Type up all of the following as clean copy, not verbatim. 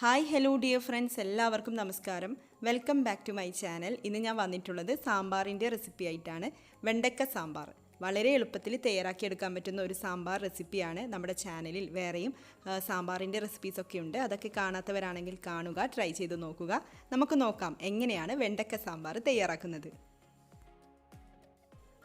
Hi hello dear friends, എല്ലാവർക്കും നമസ്കാരം. Welcome back to my channel. ഇന്ന് ഞാൻ വന്നിട്ടുള്ളത് സാമ്പാറിൻ്റെ റെസിപ്പി ആയിട്ടാണ്. വെണ്ടക്ക സാമ്പാർ വളരെ എളുപ്പത്തിൽ തയ്യാറാക്കിയെടുക്കാൻ പറ്റുന്ന ഒരു സാമ്പാർ റെസിപ്പിയാണ്. നമ്മുടെ ചാനലിൽ വേറെയും സാമ്പാറിൻ്റെ റെസിപ്പീസൊക്കെ ഉണ്ട്. അതൊക്കെ കാണാത്തവരാണെങ്കിൽ കാണുക, ട്രൈ ചെയ്ത് നോക്കുക. നമുക്ക് നോക്കാം എങ്ങനെയാണ് വെണ്ടക്ക സാമ്പാർ തയ്യാറാക്കുന്നത്.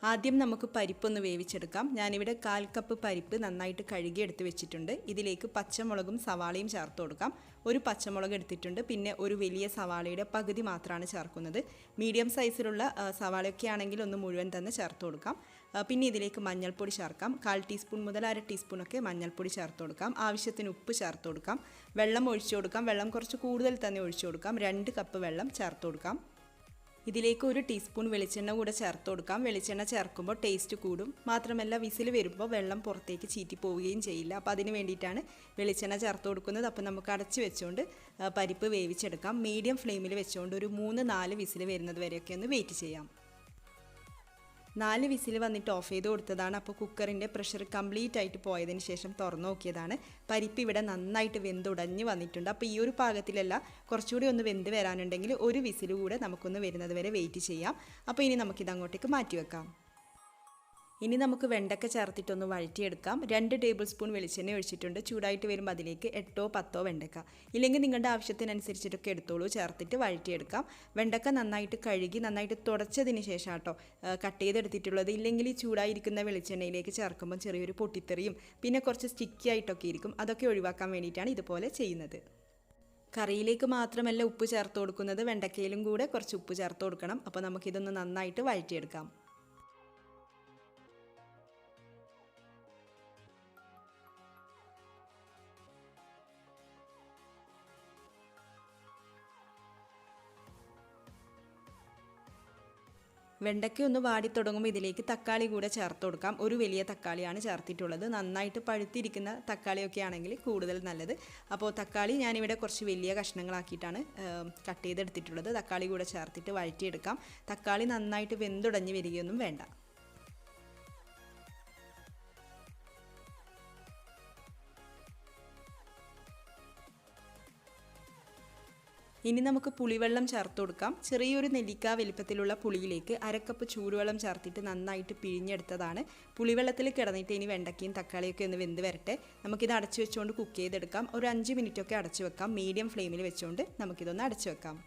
ആദ്യം നമുക്ക് പരിപ്പൊന്ന് വേവിച്ചെടുക്കാം. ഞാനിവിടെ 1/4 കപ്പ് പരിപ്പ് നന്നായിട്ട് കഴുകി എടുത്ത് വെച്ചിട്ടുണ്ട്. ഇതിലേക്ക് പച്ചമുളകും സവാളയും ചേർത്ത് കൊടുക്കാം. ഒരു പച്ചമുളക് എടുത്തിട്ടുണ്ട്. പിന്നെ ഒരു വലിയ സവാളയുടെ പകുതി മാത്രമാണ് ചേർക്കുന്നത്. മീഡിയം സൈസിലുള്ള സവാളയൊക്കെ ആണെങ്കിൽ ഒന്ന് മുഴുവൻ തന്നെ ചേർത്ത് കൊടുക്കാം. പിന്നെ ഇതിലേക്ക് മഞ്ഞൾപ്പൊടി ചേർക്കാം. 1/4 ടീസ്പൂൺ മുതൽ 1/2 ടീസ്പൂണൊക്കെ മഞ്ഞൾപ്പൊടി ചേർത്ത് കൊടുക്കാം. ആവശ്യത്തിന് ഉപ്പ് ചേർത്ത് കൊടുക്കാം. വെള്ളം ഒഴിച്ചു കൊടുക്കാം. വെള്ളം കുറച്ച് കൂടുതൽ തന്നെ ഒഴിച്ചു കൊടുക്കാം. 2 കപ്പ് വെള്ളം ചേർത്ത് കൊടുക്കാം. ഇതിലേക്ക് 1 ടീസ്പൂൺ വെളിച്ചെണ്ണ കൂടെ ചേർത്ത് കൊടുക്കാം. വെളിച്ചെണ്ണ ചേർക്കുമ്പോൾ ടേസ്റ്റ് കൂടും. മാത്രമല്ല വിസിൽ വരുമ്പോൾ വെള്ളം പുറത്തേക്ക് ചീറ്റി പോവുകയും ചെയ്യില്ല. അപ്പോൾ അതിന് വേണ്ടിയിട്ടാണ് വെളിച്ചെണ്ണ ചേർത്ത് കൊടുക്കുന്നത്. അപ്പോൾ നമുക്ക് അടച്ച് വെച്ചുകൊണ്ട് പരിപ്പ് വേവിച്ചെടുക്കാം. മീഡിയം ഫ്ലെയിമിൽ വെച്ചുകൊണ്ട് ഒരു 3-4 വിസിൽ വരുന്നത് വരെയൊക്കെ ഒന്ന് വെയിറ്റ് ചെയ്യാം. 4 വിസിൽ വന്നിട്ട് ഓഫ് ചെയ്ത് കൊടുത്തതാണ്. അപ്പോൾ കുക്കറിൻ്റെ പ്രഷർ കംപ്ലീറ്റ് ആയിട്ട് പോയതിന് ശേഷം തുറന്നു നോക്കിയതാണ്. പരിപ്പ് ഇവിടെ നന്നായിട്ട് വെന്തുടഞ്ഞ് വന്നിട്ടുണ്ട്. അപ്പോൾ ഈ ഒരു പാകത്തിലല്ല, കുറച്ചുകൂടി ഒന്ന് വെന്ത് വരാനുണ്ടെങ്കിൽ 1 വിസിൽ കൂടെ നമുക്കൊന്ന് വരുന്നത് വരെ വെയിറ്റ് ചെയ്യാം. അപ്പോൾ ഇനി നമുക്കിത് അങ്ങോട്ടേക്ക് മാറ്റി വെക്കാം. ഇനി നമുക്ക് വെണ്ടക്ക ചേർത്തിട്ടൊന്ന് വഴറ്റിയെടുക്കാം. 2 ടേബിൾ സ്പൂൺ വെളിച്ചെണ്ണ ഒഴിച്ചിട്ടുണ്ട്. ചൂടായിട്ട് വരുമ്പോൾ അതിലേക്ക് 8-10 വെണ്ടക്ക, ഇല്ലെങ്കിൽ നിങ്ങളുടെ ആവശ്യത്തിനനുസരിച്ചിട്ടൊക്കെ എടുത്തോളൂ, ചേർത്തിട്ട് വഴറ്റിയെടുക്കാം. വെണ്ടക്ക നന്നായിട്ട് കഴുകി നന്നായിട്ട് തുടച്ചതിന് ശേഷം കേട്ടോ കട്ട് ചെയ്തെടുത്തിട്ടുള്ളത്. ഇല്ലെങ്കിൽ ഈ ചൂടായിരിക്കുന്ന വെളിച്ചെണ്ണയിലേക്ക് ചേർക്കുമ്പോൾ ചെറിയൊരു പൊട്ടിത്തെറിയും പിന്നെ കുറച്ച് സ്റ്റിക്കി ആയിട്ടൊക്കെ ഇരിക്കും. അതൊക്കെ ഒഴിവാക്കാൻ വേണ്ടിയിട്ടാണ് ഇതുപോലെ ചെയ്യുന്നത്. കറിയിലേക്ക് മാത്രമല്ല ഉപ്പ് ചേർത്ത് കൊടുക്കുന്നത്, വെണ്ടക്കയിലും കൂടെ കുറച്ച് ഉപ്പ് ചേർത്ത് കൊടുക്കണം. അപ്പോൾ നമുക്കിതൊന്ന് നന്നായിട്ട് വഴറ്റിയെടുക്കാം. വെണ്ടയ്ക്ക ഒന്ന് വാടി തുടങ്ങുമ്പോൾ ഇതിലേക്ക് തക്കാളി കൂടെ ചേർത്ത് കൊടുക്കാം. ഒരു വലിയ തക്കാളിയാണ് ചേർത്തിട്ടുള്ളത്. നന്നായിട്ട് പഴുത്തിരിക്കുന്ന തക്കാളിയൊക്കെ ആണെങ്കിൽ കൂടുതൽ നല്ലത്. അപ്പോൾ തക്കാളി ഞാനിവിടെ കുറച്ച് വലിയ കഷ്ണങ്ങളാക്കിയിട്ടാണ് കട്ട് ചെയ്തെടുത്തിട്ടുള്ളത്. തക്കാളി കൂടെ ചേർത്തിട്ട് വഴറ്റിയെടുക്കാം. തക്കാളി നന്നായിട്ട് വെന്തുടഞ്ഞ് വരികയൊന്നും വേണ്ട. ഇനി നമുക്ക് പുളിവെള്ളം ചേർത്ത് കൊടുക്കാം. ചെറിയൊരു നെല്ലിക്ക വലിപ്പത്തിലുള്ള പുളിയിലേക്ക് 1/2 കപ്പ് ചൂടുവെള്ളം ചേർത്തിട്ട് നന്നായിട്ട് പിഴിഞ്ഞെടുത്തതാണ്. പുളിവെള്ളത്തിൽ കിടന്നിട്ട് ഇനി വെണ്ടയ്ക്കയും തക്കാളിയൊക്കെ ഒന്ന് വെന്ത് വരട്ടെ. നമുക്കിത് അടച്ചു വെച്ചുകൊണ്ട് കുക്ക് ചെയ്തെടുക്കാം. ഒരു 5 മിനിറ്റൊക്കെ അടച്ചു വെക്കാം. മീഡിയം ഫ്ലെയിമിൽ വെച്ചുകൊണ്ട് നമുക്കിതൊന്ന് അടച്ചു വെക്കാം.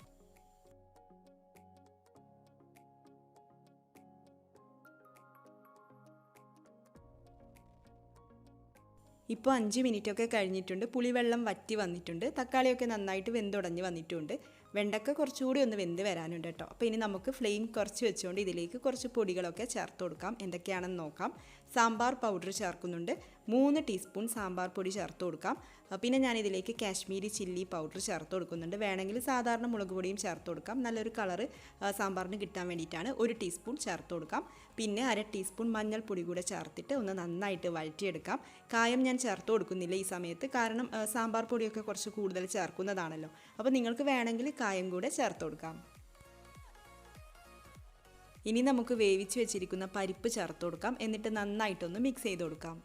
ഇപ്പോൾ 5 മിനിറ്റൊക്കെ കഴിഞ്ഞിട്ടുണ്ട്. പുളിവെള്ളം വറ്റി വന്നിട്ടുണ്ട്. തക്കാളിയൊക്കെ നന്നായിട്ട് വെന്തുടഞ്ഞ് വന്നിട്ടുണ്ട്. വെണ്ടക്ക കുറച്ചുകൂടി ഒന്ന് വെന്ത് വരാനുണ്ട് കേട്ടോ. അപ്പോൾ ഇനി നമുക്ക് ഫ്ലെയിം കുറച്ച് വെച്ചുകൊണ്ട് ഇതിലേക്ക് കുറച്ച് പൊടികളൊക്കെ ചേർത്ത് കൊടുക്കാം. എന്തൊക്കെയാണെന്ന് നോക്കാം. സാമ്പാർ പൗഡർ ചേർക്കുന്നുണ്ട്. 3 ടീസ്പൂൺ സാമ്പാർ പൊടി ചേർത്ത് കൊടുക്കാം. പിന്നെ ഞാനിതിലേക്ക് കാശ്മീരി ചില്ലി പൗഡർ ചേർത്ത് കൊടുക്കുന്നുണ്ട്. വേണമെങ്കിൽ സാധാരണ മുളക് പൊടിയും ചേർത്ത് കൊടുക്കാം. നല്ലൊരു കളറ് സാമ്പാറിന് കിട്ടാൻ വേണ്ടിയിട്ടാണ് 1 ടീസ്പൂൺ ചേർത്ത് കൊടുക്കാം. പിന്നെ 1/2 ടീസ്പൂൺ മഞ്ഞൾപ്പൊടി കൂടെ ചേർത്തിട്ട് ഒന്ന് നന്നായിട്ട് വഴറ്റിയെടുക്കാം. കായം ഞാൻ ചേർത്ത് കൊടുക്കുന്നില്ല ഈ സമയത്ത്, കാരണം സാമ്പാർ പൊടിയൊക്കെ കുറച്ച് കൂടുതൽ ചേർക്കുന്നതാണല്ലോ. അപ്പോൾ നിങ്ങൾക്ക് വേണമെങ്കിൽ കായം കൂടെ ചേർത്ത് കൊടുക്കാം. ഇനി നമുക്ക് വേവിച്ച് വെച്ചിരിക്കുന്ന പരിപ്പ് ചേർത്ത് കൊടുക്കാം. എന്നിട്ട് നന്നായിട്ടൊന്ന് മിക്സ് ചെയ്ത് കൊടുക്കാം.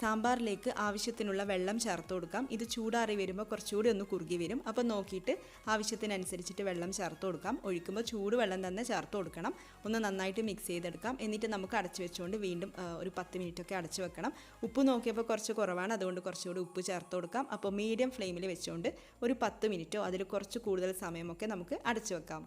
സാമ്പാറിലേക്ക് ആവശ്യത്തിനുള്ള വെള്ളം ചേർത്ത് കൊടുക്കാം. ഇത് ചൂടാറി വരുമ്പോൾ കുറച്ചുകൂടി ഒന്ന് കുറുകി വരും. അപ്പോൾ നോക്കിയിട്ട് ആവശ്യത്തിനനുസരിച്ചിട്ട് വെള്ളം ചേർത്ത് കൊടുക്കാം. ഒഴിക്കുമ്പോൾ ചൂടുവെള്ളം തന്നെ ചേർത്ത് കൊടുക്കണം. ഒന്ന് നന്നായിട്ട് മിക്സ് ചെയ്തെടുക്കാം. എന്നിട്ട് നമുക്ക് അടച്ചു വെച്ചുകൊണ്ട് വീണ്ടും ഒരു 10 മിനിറ്റൊക്കെ അടച്ചു വെക്കണം. ഉപ്പ് നോക്കിയപ്പോൾ കുറച്ച് കുറവാണ്, അതുകൊണ്ട് കുറച്ചുകൂടി ഉപ്പ് ചേർത്ത് കൊടുക്കാം. അപ്പോൾ മീഡിയം ഫ്ലെയിമിൽ വെച്ചുകൊണ്ട് ഒരു 10 മിനിറ്റോ അതിൽ കുറച്ച് കൂടുതൽ സമയമൊക്കെ നമുക്ക് അടച്ചു വെക്കാം.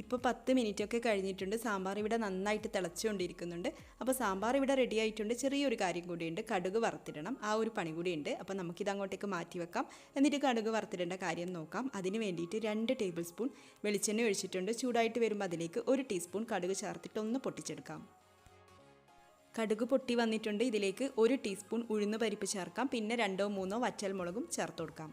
ഇപ്പോൾ 10 മിനിറ്റൊക്കെ കഴിഞ്ഞിട്ടുണ്ട്. സാമ്പാർ ഇവിടെ നന്നായിട്ട് തിളച്ചുകൊണ്ടിരിക്കുന്നുണ്ട്. അപ്പോൾ സാമ്പാർ ഇവിടെ റെഡി ആയിട്ടുണ്ട്. ചെറിയൊരു കാര്യം കൂടിയുണ്ട്, കടുക് വറുത്തിടണം. ആ ഒരു പണി കൂടിയുണ്ട്. അപ്പോൾ നമുക്കിത് അങ്ങോട്ടേക്ക് മാറ്റി വെക്കാം. എന്നിട്ട് കടുക് വറുത്തിടേണ്ട കാര്യം നോക്കാം. അതിന് വേണ്ടിയിട്ട് 2 ടേബിൾ സ്പൂൺ വെളിച്ചെണ്ണ ഒഴിച്ചിട്ടുണ്ട്. ചൂടായിട്ട് വരുമ്പോൾ അതിലേക്ക് 1 ടീസ്പൂൺ കടുക് ചേർത്തിട്ട് ഒന്ന് പൊട്ടിച്ചെടുക്കാം. കടുക് പൊട്ടി വന്നിട്ടുണ്ട്. ഇതിലേക്ക് 1 ടീസ്പൂൺ ഉഴുന്ന് പരിപ്പ് ചേർക്കാം. പിന്നെ 2-3 വറ്റൽമുളകും ചേർത്ത് കൊടുക്കാം.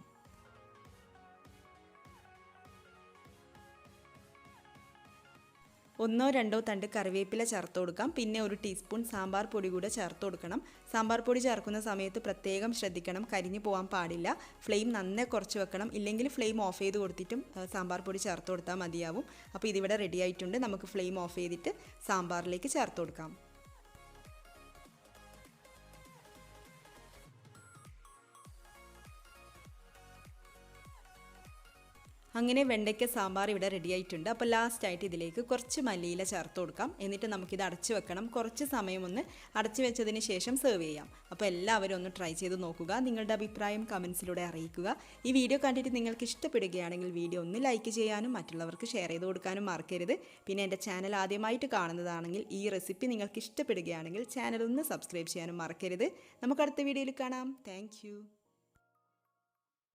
ഒന്നോ രണ്ടോ തണ്ട് കറിവേപ്പില ചേർത്ത് കൊടുക്കാം. പിന്നെ ഒരു ടീസ്പൂൺ സാമ്പാർ പൊടി കൂടെ ചേർത്ത് കൊടുക്കണം. സാമ്പാർ പൊടി ചേർക്കുന്ന സമയത്ത് പ്രത്യേകം ശ്രദ്ധിക്കണം, കരിഞ്ഞു പോകാൻ പാടില്ല. ഫ്ലെയിം നന്നേ കുറച്ച് വെക്കണം, ഇല്ലെങ്കിൽ ഫ്ലെയിം ഓഫ് ചെയ്ത് കൊടുത്തിട്ടും സാമ്പാർ പൊടി ചേർത്ത് കൊടുത്താൽ മതിയാവും. അപ്പോൾ ഇതിവിടെ റെഡി ആയിട്ടുണ്ട്. നമുക്ക് ഫ്ലെയിം ഓഫ് ചെയ്തിട്ട് സാമ്പാറിലേക്ക് ചേർത്ത് കൊടുക്കാം. അങ്ങനെ വെണ്ടയ്ക്ക സാമ്പാർ ഇവിടെ റെഡി ആയിട്ടുണ്ട്. അപ്പോൾ ലാസ്റ്റായിട്ട് ഇതിലേക്ക് കുറച്ച് മല്ലിയില ചേർത്ത് കൊടുക്കാം. എന്നിട്ട് നമുക്കിത് അടച്ച് വെക്കണം. കുറച്ച് സമയം ഒന്ന് അടച്ച് വെച്ചതിന് ശേഷം സെർവ് ചെയ്യാം. അപ്പോൾ എല്ലാവരും ഒന്ന് ട്രൈ ചെയ്ത് നോക്കുക. നിങ്ങളുടെ അഭിപ്രായം കമൻസിലൂടെ അറിയിക്കുക. ഈ വീഡിയോ കണ്ടിട്ട് നിങ്ങൾക്ക് ഇഷ്ടപ്പെടുകയാണെങ്കിൽ വീഡിയോ ഒന്ന് ലൈക്ക് ചെയ്യാനും മറ്റുള്ളവർക്ക് ഷെയർ ചെയ്ത് കൊടുക്കാനും മറക്കരുത്. പിന്നെ എൻ്റെ ചാനൽ ആദ്യമായിട്ട് കാണുന്നതാണെങ്കിൽ ഈ റെസിപ്പി നിങ്ങൾക്ക് ഇഷ്ടപ്പെടുകയാണെങ്കിൽ ചാനൽ ഒന്ന് സബ്സ്ക്രൈബ് ചെയ്യാനും മറക്കരുത്. നമുക്ക് അടുത്ത വീഡിയോയിൽ കാണാം. താങ്ക്